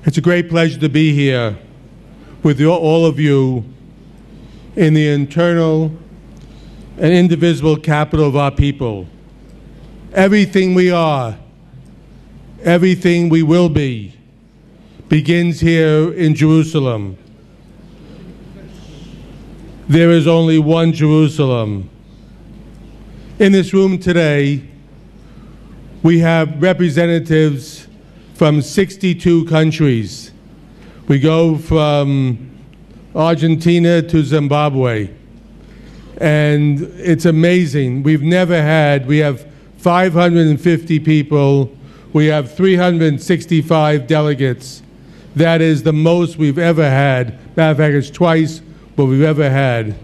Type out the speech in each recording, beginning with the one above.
It's a great pleasure to be here with all of you in the eternal and indivisible capital of our people. Everything we are, everything we will be, begins here in Jerusalem. There is only one Jerusalem. In this room today, we have representatives from 62 countries. We go from Argentina to Zimbabwe. And it's amazing. We have 550 people. We have 365 delegates. That is the most we've ever had. Matter of fact, it's twice what we've ever had.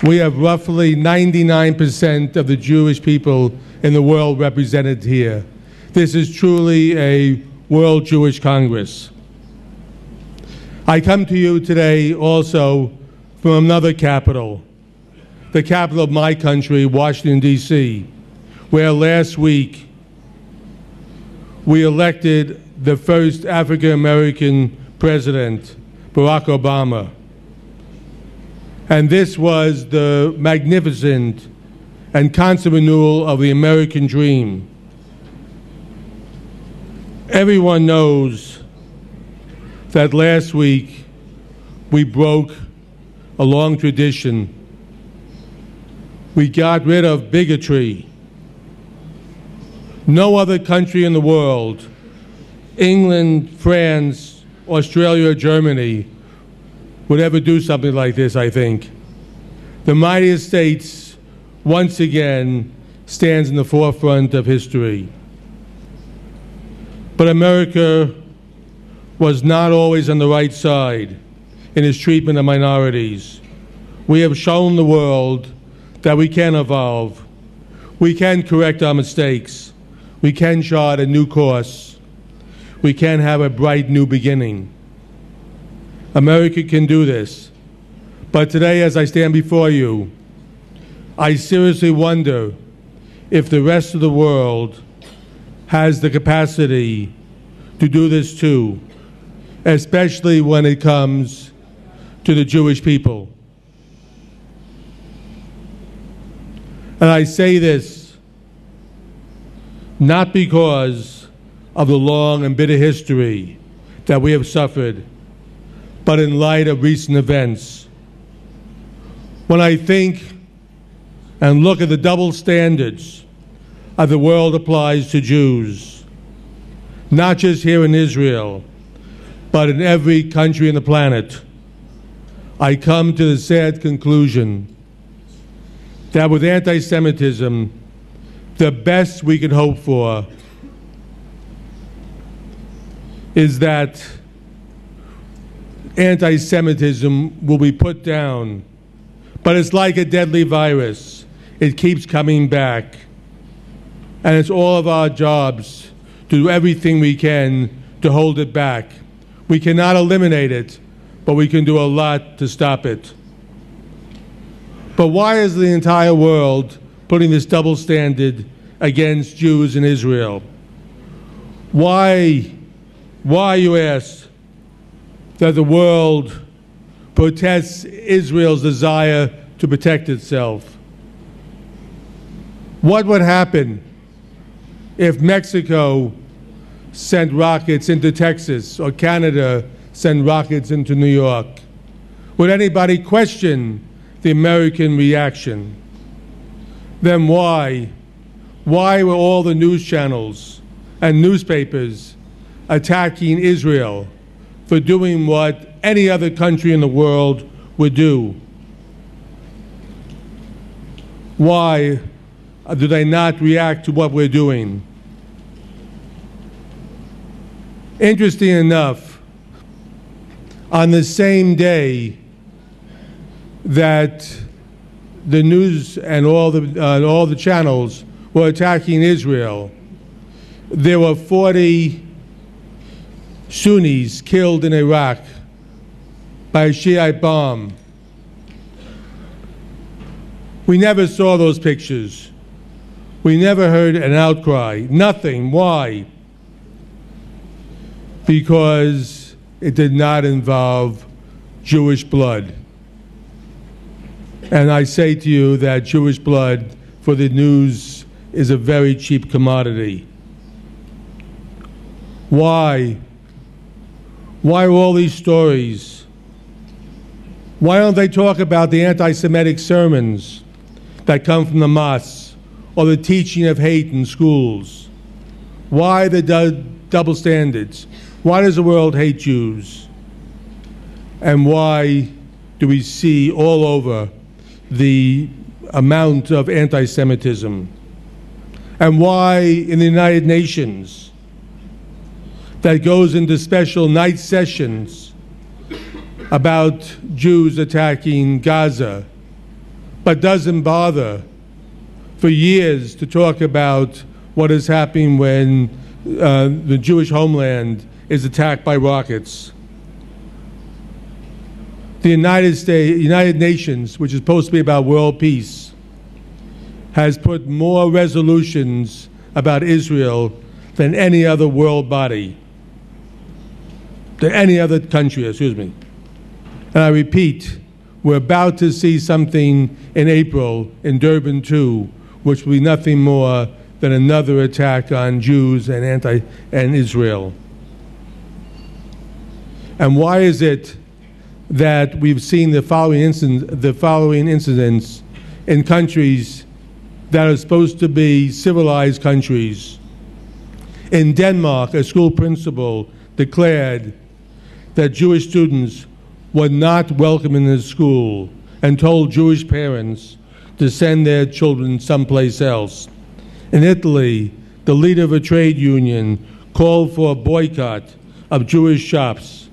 We have roughly 99% of the Jewish people in the world represented here. This is truly a World Jewish Congress. I come to you today also from another capital, the capital of my country, Washington, D.C., where last week we elected the first African-American president, Barack Obama. And this was the magnificent and constant renewal of the American dream. Everyone knows that last week we broke a long tradition. We got rid of bigotry. No other country in the world, England, France, Australia, or Germany, would ever do something like this, I think. The United States, once again, stands in the forefront of history. But America was not always on the right side in its treatment of minorities. We have shown the world that we can evolve. We can correct our mistakes. We can chart a new course. We can have a bright new beginning. America can do this. But today, as I stand before you, I seriously wonder if the rest of the world has the capacity to do this too, especially when it comes to the Jewish people. And I say this not because of the long and bitter history that we have suffered, but in light of recent events. When I think and look at the double standards that the world applies to Jews, not just here in Israel, but in every country on the planet, I come to the sad conclusion that with anti-Semitism, the best we can hope for is that anti-Semitism will be put down. But it's like a deadly virus. It keeps coming back. And it's all of our jobs to do everything we can to hold it back. We cannot eliminate it, but we can do a lot to stop it. But why is the entire world putting this double standard against Jews in Israel? Why, you ask, that the world protests Israel's desire to protect itself? What would happen if Mexico sent rockets into Texas or Canada sent rockets into New York? Would anybody question the American reaction? Then why were all the news channels and newspapers attacking Israel for doing what any other country in the world would do? Why do they not react to what we're doing? Interesting enough, on the same day that the news and all the channels were attacking Israel, there were 40 Sunnis killed in Iraq by a Shiite bomb. We never saw those pictures. We never heard an outcry. Nothing. Why? Because it did not involve Jewish blood. And I say to you that Jewish blood for the news is a very cheap commodity. Why? Why all these stories? Why don't they talk about the anti-Semitic sermons that come from the mosques or the teaching of hate in schools? Why the double standards? Why does the world hate Jews? And why do we see all over the amount of anti-Semitism? And why in the United Nations that goes into special night sessions about Jews attacking Gaza, but doesn't bother for years to talk about what is happening when the Jewish homeland is attacked by rockets? The United Nations, which is supposed to be about world peace, has put more resolutions about Israel than any other world body, than any other country, excuse me. And I repeat, we're about to see something in April in Durban too, which will be nothing more than another attack on Jews and Israel. And why is it that we've seen the following incidents in countries that are supposed to be civilized countries? In Denmark, a school principal declared that Jewish students were not welcome in the school and told Jewish parents to send their children someplace else. In Italy, the leader of a trade union called for a boycott of Jewish shops.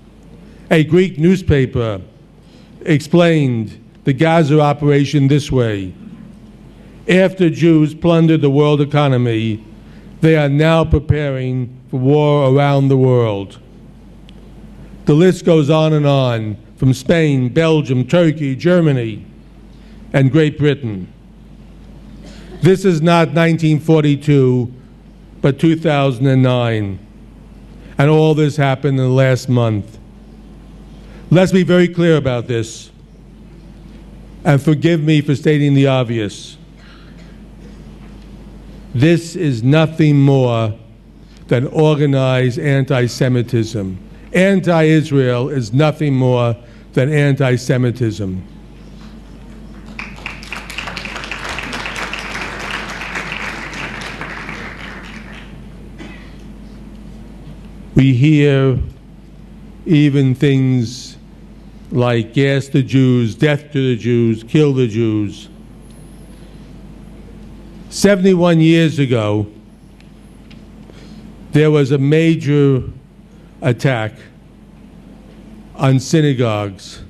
A Greek newspaper explained the Gaza operation this way: after Jews plundered the world economy, they are now preparing for war around the world. The list goes on from Spain, Belgium, Turkey, Germany, and Great Britain. This is not 1942, but 2009. And all this happened in the last month. Let's be very clear about this. And forgive me for stating the obvious. This is nothing more than organized anti-Semitism. Anti-Israel is nothing more than anti-Semitism. We hear even things like gas the Jews, death to the Jews, kill the Jews. 71 years ago, there was a major attack on synagogues.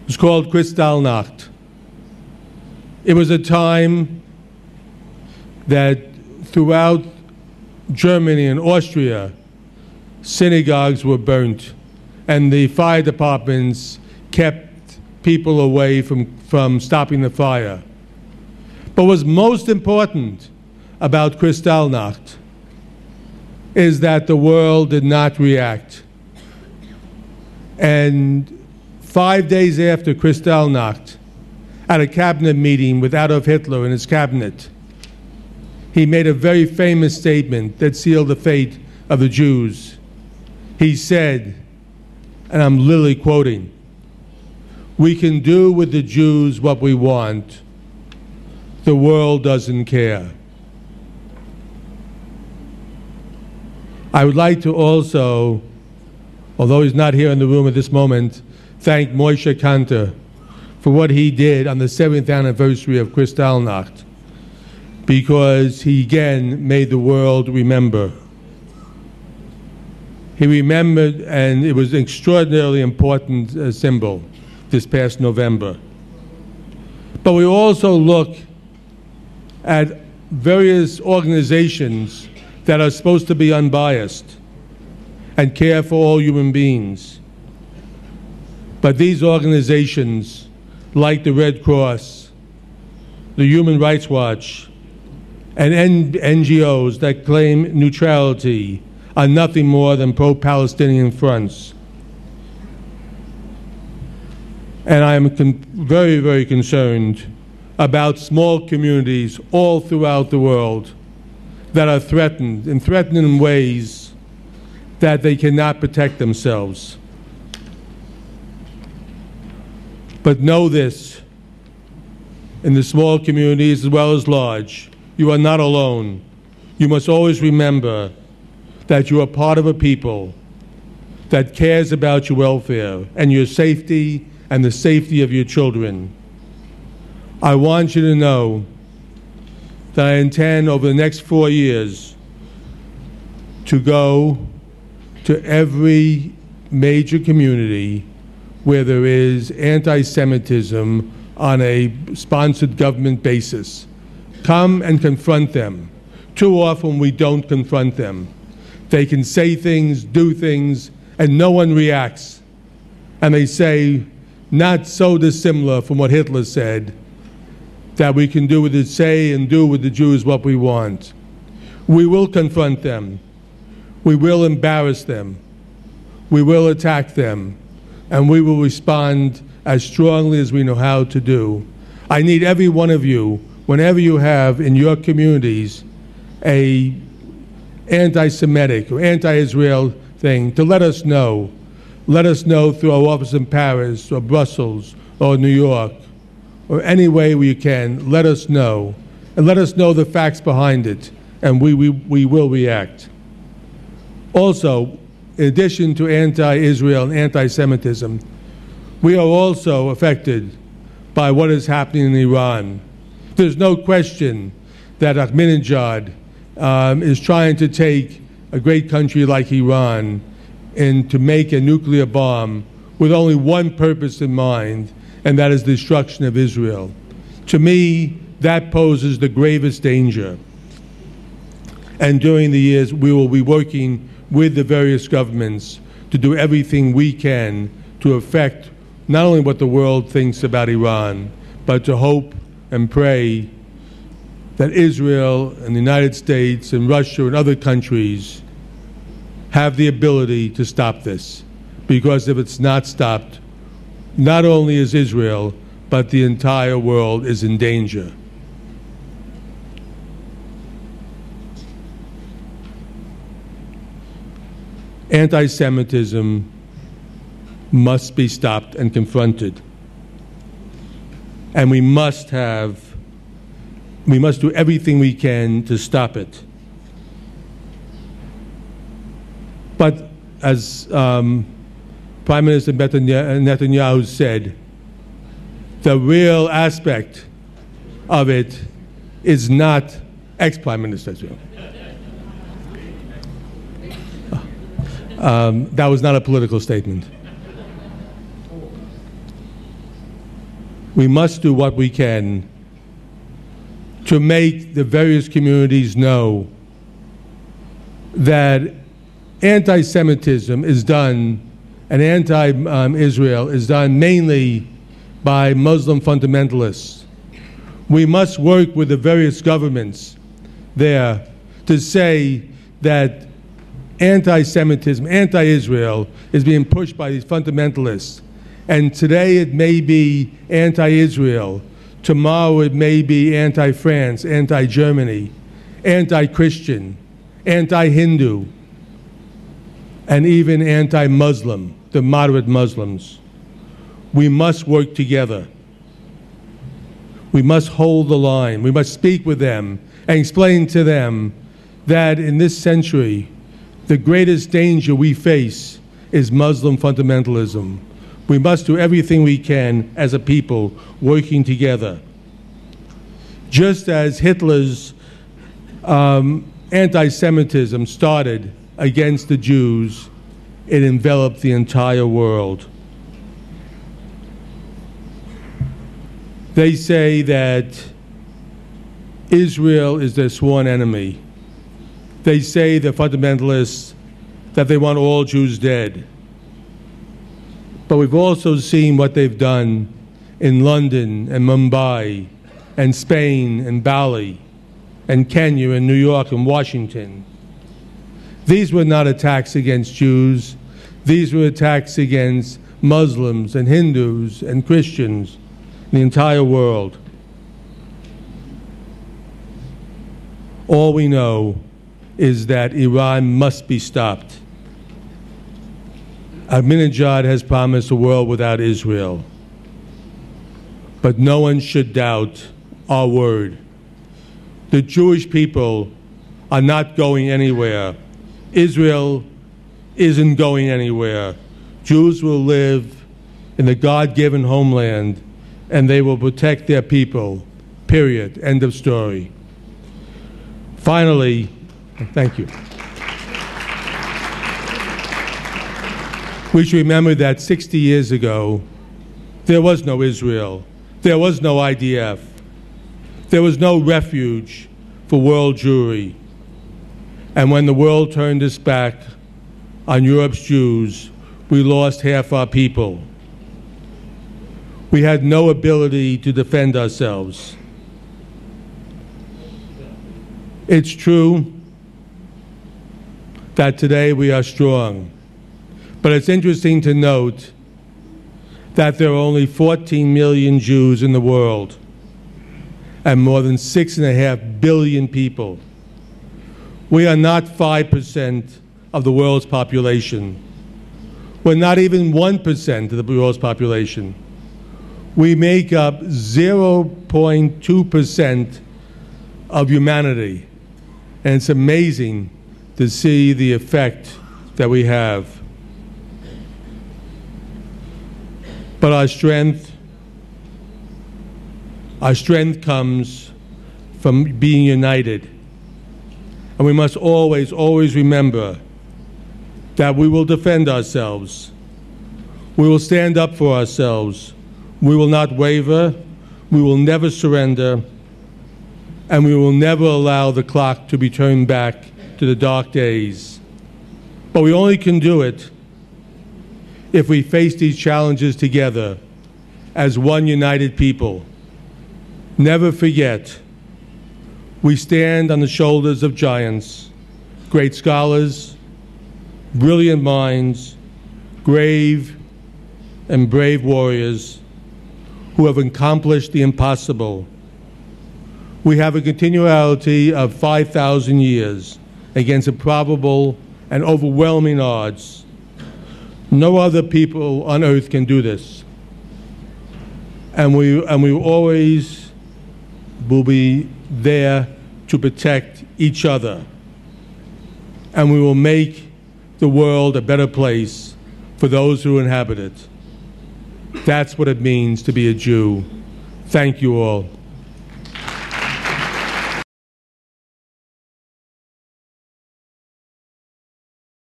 It was called Kristallnacht. It was a time that throughout Germany and Austria, synagogues were burnt, and the fire departments kept people away from stopping the fire. But what's most important about Kristallnacht is that the world did not react. And 5 days after Kristallnacht, at a cabinet meeting with Adolf Hitler and his cabinet, he made a very famous statement that sealed the fate of the Jews. He said, and I'm literally quoting, "We can do with the Jews what we want. The world doesn't care." I would like to also, although he's not here in the room at this moment, thank Moshe Kantor for what he did on the 7th anniversary of Kristallnacht, because he again made the world remember. He remembered, and it was an extraordinarily important symbol this past November. But we also look at various organizations that are supposed to be unbiased and care for all human beings. But these organizations, like the Red Cross, the Human Rights Watch, and NGOs that claim neutrality are nothing more than pro-Palestinian fronts. And I am very, very concerned about small communities all throughout the world that are threatened, and threatened in ways that they cannot protect themselves. But know this, in the small communities as well as large, you are not alone. You must always remember that you are part of a people that cares about your welfare and your safety and the safety of your children. I want you to know that I intend over the next 4 years to go to every major community where there is anti-Semitism on a sponsored government basis. Come and confront them. Too often we don't confront them. They can say things, do things, and no one reacts. And they say, not so dissimilar from what Hitler said, that we can do with it, say and do with the Jews what we want. We will confront them. We will embarrass them. We will attack them. And we will respond as strongly as we know how to do. I need every one of you, whenever you have in your communities a anti-Semitic or anti-Israel thing, to let us know. Let us know through our office in Paris or Brussels or New York, or any way you can. Let us know. And let us know the facts behind it, and we will react. Also, in addition to anti-Israel and anti-Semitism, we are also affected by what is happening in Iran. There's no question that Ahmadinejad is trying to take a great country like Iran and to make a nuclear bomb with only one purpose in mind, and that is the destruction of Israel. To me, that poses the gravest danger. And during the years, we will be working with the various governments to do everything we can to affect not only what the world thinks about Iran, but to hope and pray that Israel and the United States and Russia and other countries have the ability to stop this. Because if it's not stopped, not only is Israel, but the entire world is in danger. Anti-Semitism must be stopped and confronted. And we must do everything we can to stop it. But as Prime Minister Netanyahu said, the real aspect of it is not ex-Prime Minister. That was not a political statement. We must do what we can to make the various communities know that anti-Semitism is done and anti-Israel is done mainly by Muslim fundamentalists. We must work with the various governments there to say that anti-Semitism, anti-Israel is being pushed by these fundamentalists. And today it may be anti-Israel. Tomorrow it may be anti-France, anti-Germany, anti-Christian, anti-Hindu, and even anti-Muslim, the moderate Muslims. We must work together. We must hold the line. We must speak with them and explain to them that in this century, the greatest danger we face is Muslim fundamentalism. We must do everything we can as a people working together. Just as Hitler's anti-Semitism started against the Jews, it enveloped the entire world. They say that Israel is their sworn enemy. They say, the fundamentalists, that they want all Jews dead. But we've also seen what they've done in London and Mumbai and Spain and Bali. and Kenya and New York and Washington. These were not attacks against Jews. These were attacks against Muslims and Hindus and Christians in the entire world. All we know is that Iran must be stopped. Ahmadinejad has promised a world without Israel. But no one should doubt our word. The Jewish people are not going anywhere. Israel isn't going anywhere. Jews will live in the God-given homeland, and they will protect their people, period. End of story. Finally, thank you. We should remember that 60 years ago, there was no Israel. There was no IDF. There was no refuge for world Jewry. And when the world turned its back on Europe's Jews, we lost half our people. We had no ability to defend ourselves. It's true that today we are strong, but it's interesting to note that there are only 14 million Jews in the world and more than 6.5 billion people. We are not 5% of the world's population. We're not even 1% of the world's population. We make up 0.2% of humanity. And it's amazing to see the effect that we have. But our strength comes from being united. And we must always, always remember that we will defend ourselves. We will stand up for ourselves. We will not waver. We will never surrender. And we will never allow the clock to be turned back to the dark days. But we only can do it if we face these challenges together as one united people. Never forget, we stand on the shoulders of giants, great scholars, brilliant minds, grave and brave warriors who have accomplished the impossible. We have a continuity of 5,000 years against improbable and overwhelming odds. No other people on earth can do this. And we always will be there to protect each other. And we will make the world a better place for those who inhabit it. That's what it means to be a Jew. Thank you all.